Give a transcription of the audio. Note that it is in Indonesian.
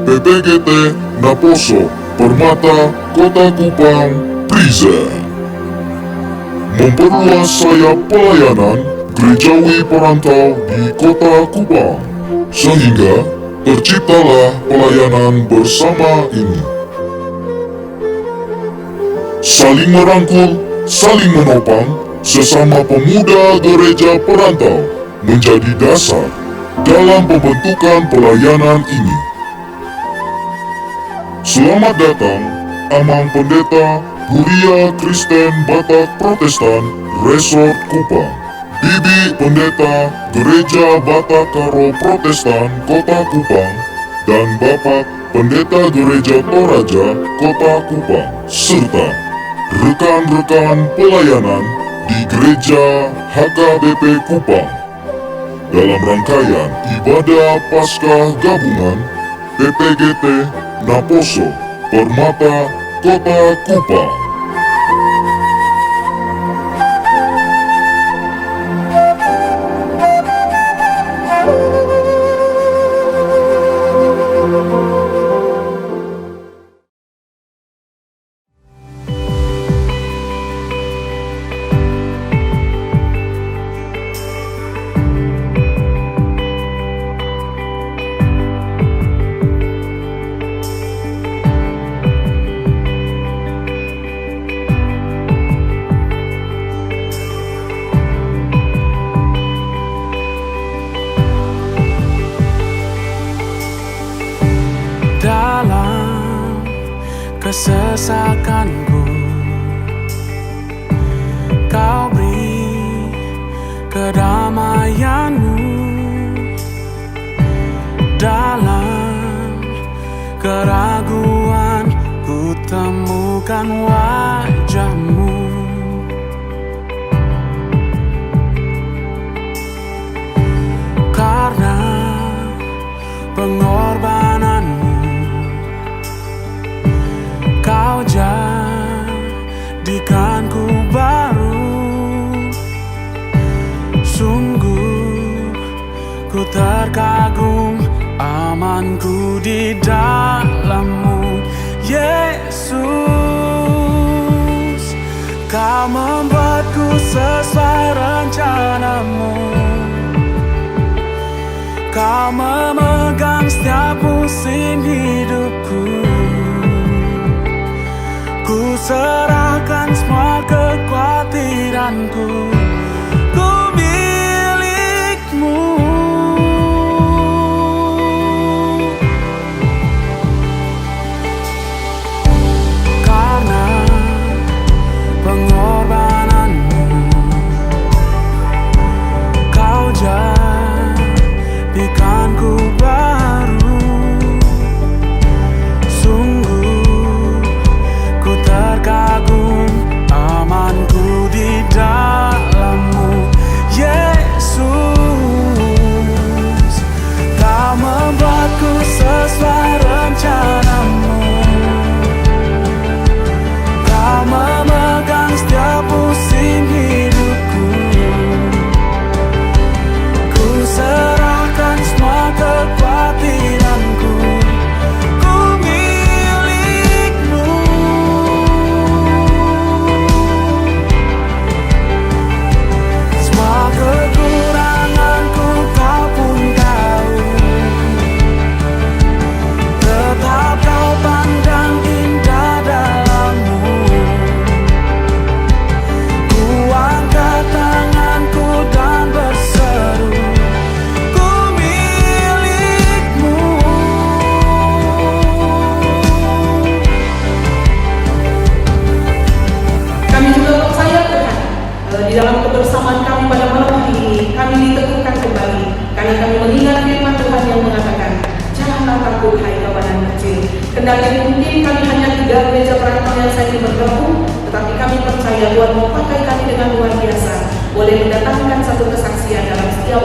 PPGT Naposo Permata Kota Kupang present memperluas sayap pelayanan gerejawi perantau di Kota Kupang, sehingga terciptalah pelayanan bersama ini. Saling merangkul, saling menopang, sesama pemuda gereja perantau menjadi dasar dalam pembentukan pelayanan ini. Selamat datang, Amang Pendeta Huria Kristen Batak Protestan Resort Kupang, Bibi Pendeta Gereja Batak Karo Protestan Kota Kupang, dan Bapak Pendeta Gereja Toraja Kota Kupang, serta rekan-rekan pelayanan di Gereja HKBP Kupang dalam rangkaian ibadah Paskah Gabungan PPGT Naposo Permata Kota Kupang. Dalam kesesakanku, Kau beri kedamaianmu. Dalam keraguan ku temukan wajahmu. Karena pengorbananmu, Kau jadikanku baru. Sungguh ku terkagum, amanku di dalam-Mu, Yesus. Kau membuatku sesuai rencana-Mu. Kau memegang setiap musim hidupku. Ku serahkan semua kekhawatiranku, ku milik-Mu. Karena pengorbananmu, Kau jadikanku baru. Terkagum, amanku di dalam-Mu, Yesus. Kau membuatku sesuai rencana-Mu. Kau memegang setiap musim hidupku. Ku serahkan semua kekhawatiranku. Di dalam kebersamaan kami pada malam hari ini, kami diteguhkan kembali karena kami mengingat firman Tuhan yang mengatakan, janganlah takut hai kawanan kecil. Kendali mungkin kami hanya 3 gereja perantau yang saja bergabung, tetapi kami percaya Tuhan memakai kami dengan luar biasa, boleh mendatangkan satu kesaksian dalam setiap